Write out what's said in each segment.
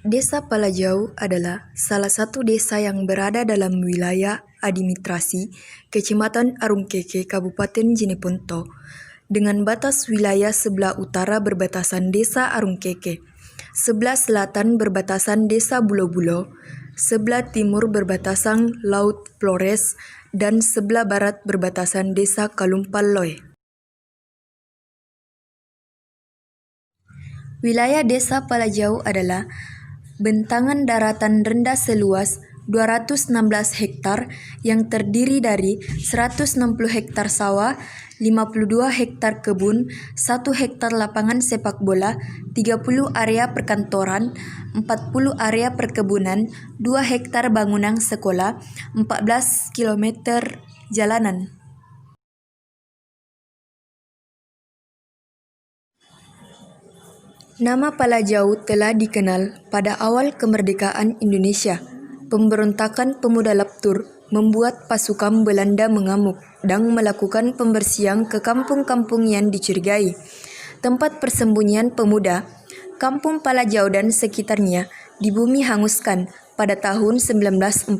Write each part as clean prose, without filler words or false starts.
Desa Palajau adalah salah satu desa yang berada dalam wilayah administrasi Kecamatan Arungkeke, Kabupaten Jeneponto, dengan batas wilayah sebelah utara berbatasan Desa Arungkeke, sebelah selatan berbatasan Desa Bulo-Bulo, sebelah timur berbatasan Laut Flores, dan sebelah barat berbatasan Desa Kalumpalloe. Wilayah Desa Palajau adalah bentangan daratan rendah seluas 216 hektar yang terdiri dari 160 hektar sawah, 52 hektar kebun, 1 hektar lapangan sepak bola, 30 area perkantoran, 40 area perkebunan, 2 hektar bangunan sekolah, 14 kilometer jalanan. Nama Palajau telah dikenal pada awal kemerdekaan Indonesia. Pemberontakan pemuda Laptur membuat pasukan Belanda mengamuk dan melakukan pembersihan ke kampung-kampung yang dicurigai. Tempat persembunyian pemuda, Kampung Palajau dan sekitarnya, dibumi hanguskan pada tahun 1948.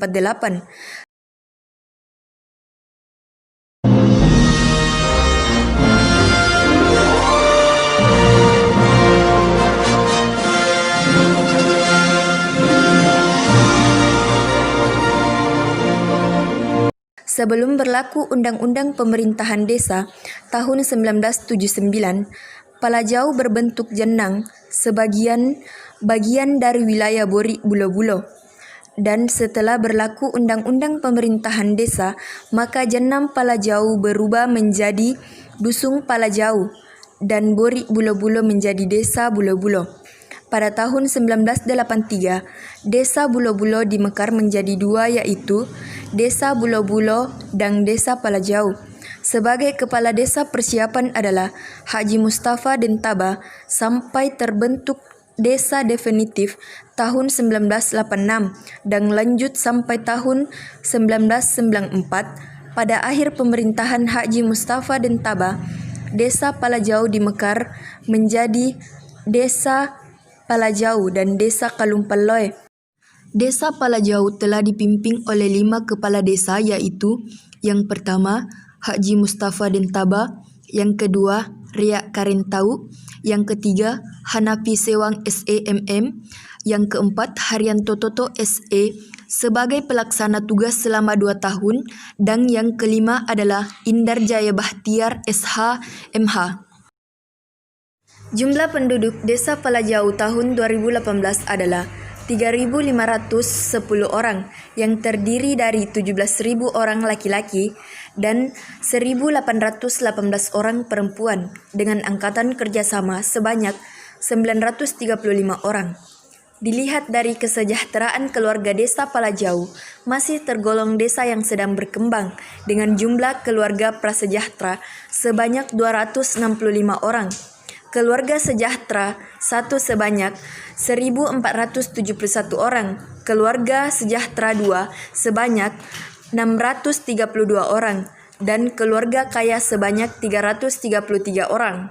Sebelum berlaku Undang-Undang Pemerintahan Desa tahun 1979, Palajau berbentuk jenang bagian dari wilayah Bori Bulo-Bulo. Dan setelah berlaku Undang-Undang Pemerintahan Desa, maka jenang Palajau berubah menjadi Dusun Palajau dan Bori Bulo-Bulo menjadi Desa Bulo-Bulo. Pada tahun 1983, Desa Bulo-Bulo dimekar menjadi dua, yaitu Desa Bulo-Bulo dan Desa Palajau. Sebagai kepala desa persiapan adalah Haji Mustafa Dentaba sampai terbentuk desa definitif tahun 1986 dan lanjut sampai tahun 1994. Pada akhir pemerintahan Haji Mustafa Dentaba, Desa Palajau dimekar menjadi Desa Palajau dan Desa Kalumpalloe. Desa Palajau telah dipimpin oleh 5 kepala desa, yaitu yang pertama Haji Mustafa Dentaba, yang kedua Riak Karentau, yang ketiga Hanafi Sewang SEMM, yang keempat Haryanto Toto SE sebagai pelaksana tugas selama 2 tahun, dan yang kelima adalah Indar Jaya Bahtiar SH MH. Jumlah penduduk Desa Palajau tahun 2018 adalah 3.510 orang yang terdiri dari 17.000 orang laki-laki dan 1.818 orang perempuan dengan angkatan kerjasama sebanyak 935 orang. Dilihat dari kesejahteraan keluarga Desa Palajau masih tergolong desa yang sedang berkembang dengan jumlah keluarga prasejahtera sebanyak 265 orang. Keluarga sejahtera 1 sebanyak 1.471 orang, keluarga sejahtera 2 sebanyak 632 orang, dan keluarga kaya sebanyak 333 orang.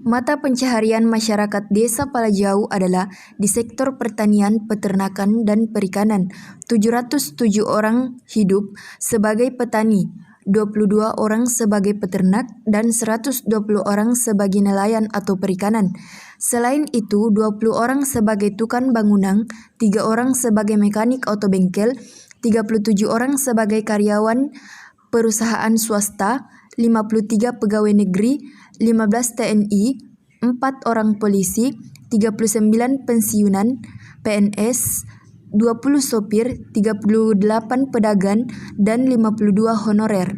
Mata pencaharian masyarakat Desa Palajau adalah di sektor pertanian, peternakan, dan perikanan. 707 orang hidup sebagai petani, 22 orang sebagai peternak, dan 120 orang sebagai nelayan atau perikanan. Selain itu, 20 orang sebagai tukang bangunan, 3 orang sebagai mekanik atau bengkel, 37 orang sebagai karyawan perusahaan swasta, 53 pegawai negeri, 15 TNI, 4 orang polisi, 39 pensiunan PNS, 20 sopir, 38 pedagang, dan 52 honorer.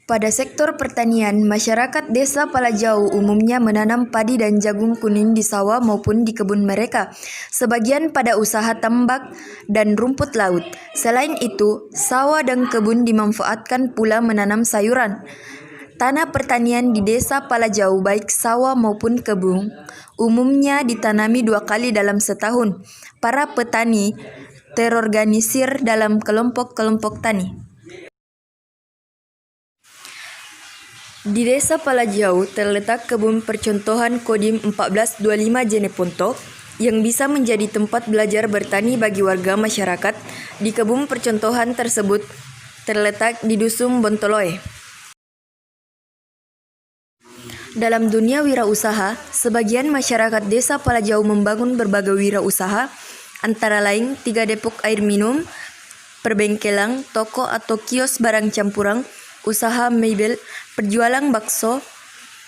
Pada sektor pertanian, masyarakat Desa Palajau umumnya menanam padi dan jagung kuning di sawah maupun di kebun mereka. Sebagian pada usaha tambak dan rumput laut. Selain itu, sawah dan kebun dimanfaatkan pula menanam sayuran. Tanah pertanian di Desa Palajau, baik sawah maupun kebun, umumnya ditanami 2 kali dalam setahun. Para petani terorganisir dalam kelompok-kelompok tani. Di Desa Palajau terletak kebun percontohan Kodim 1425 Jeneponto yang bisa menjadi tempat belajar bertani bagi warga masyarakat. Di kebun percontohan tersebut terletak di Dusun Bontoloe. Dalam dunia wirausaha, sebagian masyarakat Desa Palajau membangun berbagai wirausaha, antara lain 3 depok air minum, perbengkelan, toko atau kios barang campuran, usaha mebel, perjualan bakso,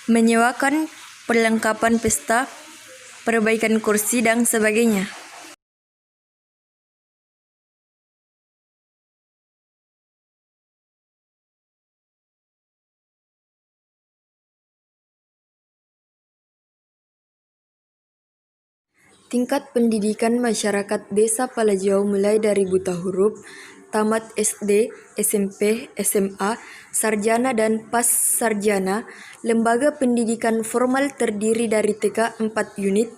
menyewakan perlengkapan pesta, perbaikan kursi, dan sebagainya. Tingkat pendidikan masyarakat Desa Palajau mulai dari buta huruf, tamat SD, SMP, SMA, sarjana dan pas sarjana. Lembaga pendidikan formal terdiri dari TK 4 unit,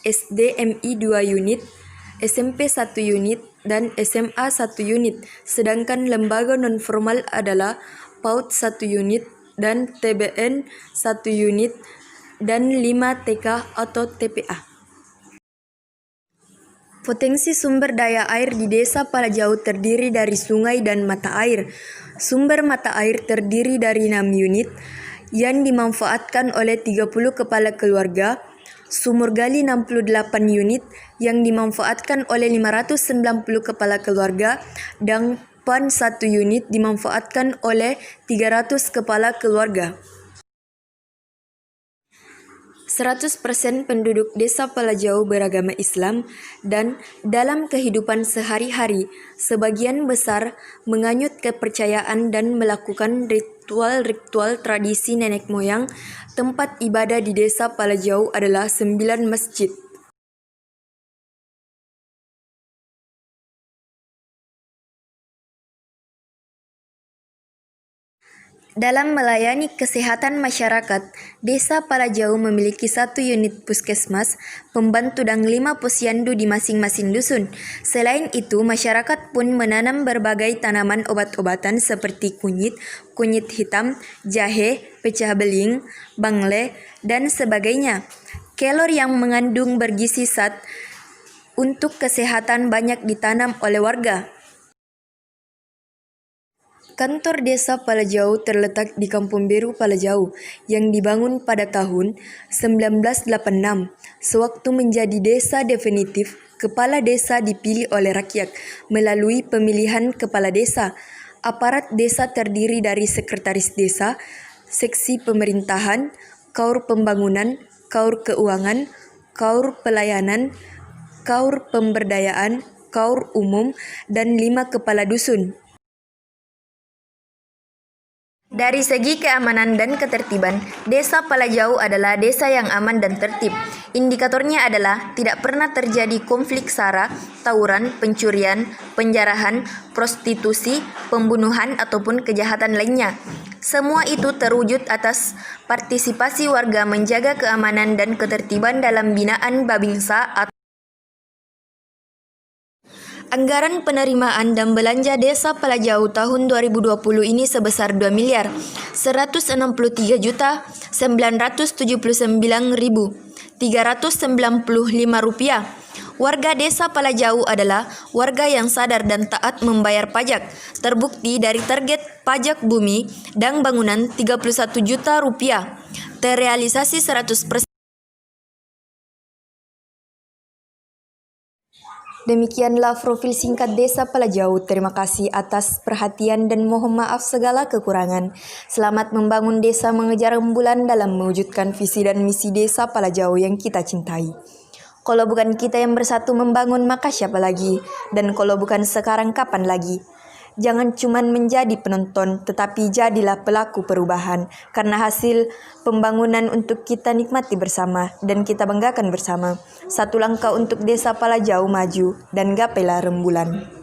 SDMI 2 unit, SMP 1 unit, dan SMA 1 unit. Sedangkan lembaga non-formal adalah PAUD 1 unit dan TBN 1 unit dan 5 TK atau TPA. Potensi sumber daya air di Desa Palajau terdiri dari sungai dan mata air. Sumber mata air terdiri dari 6 unit yang dimanfaatkan oleh 30 kepala keluarga, sumur gali 68 unit yang dimanfaatkan oleh 590 kepala keluarga, dan PAN 1 unit dimanfaatkan oleh 300 kepala keluarga. 100% penduduk Desa Palajau beragama Islam dan dalam kehidupan sehari-hari, sebagian besar menganut kepercayaan dan melakukan ritual-ritual tradisi nenek moyang. Tempat ibadah di Desa Palajau adalah 9 masjid. Dalam melayani kesehatan masyarakat, Desa Palajau memiliki 1 unit puskesmas, pembantu dan 5 posyandu di masing-masing dusun. Selain itu, masyarakat pun menanam berbagai tanaman obat-obatan seperti kunyit, kunyit hitam, jahe, pecah beling, bangle, dan sebagainya. Kelor yang mengandung bergizi zat untuk kesehatan banyak ditanam oleh warga. Kantor Desa Palajau terletak di Kampung Beru Palajau yang dibangun pada tahun 1986. Sewaktu menjadi desa definitif, kepala desa dipilih oleh rakyat melalui pemilihan kepala desa. Aparat desa terdiri dari sekretaris desa, seksi pemerintahan, kaur pembangunan, kaur keuangan, kaur pelayanan, kaur pemberdayaan, kaur umum, dan 5 kepala dusun. Dari segi keamanan dan ketertiban, Desa Palajau adalah desa yang aman dan tertib. Indikatornya adalah tidak pernah terjadi konflik sara, tawuran, pencurian, penjarahan, prostitusi, pembunuhan, ataupun kejahatan lainnya. Semua itu terwujud atas partisipasi warga menjaga keamanan dan ketertiban dalam binaan Babinsa atau Anggaran penerimaan dan belanja Desa Palajau tahun 2020 ini sebesar Rp2.163.979.395. Warga Desa Palajau adalah warga yang sadar dan taat membayar pajak. Terbukti dari target pajak bumi dan bangunan Rp31 juta, terrealisasi 100%. Demikianlah profil singkat Desa Palajau. Terima kasih atas perhatian dan mohon maaf segala kekurangan. Selamat membangun desa, mengejar rembulan dalam mewujudkan visi dan misi Desa Palajau yang kita cintai. Kalau bukan kita yang bersatu membangun, maka siapa lagi? Dan kalau bukan sekarang, kapan lagi? Jangan cuma menjadi penonton, tetapi jadilah pelaku perubahan. Karena hasil pembangunan untuk kita nikmati bersama dan kita banggakan bersama. Satu langkah untuk Desa Palajau maju dan gapailah rembulan.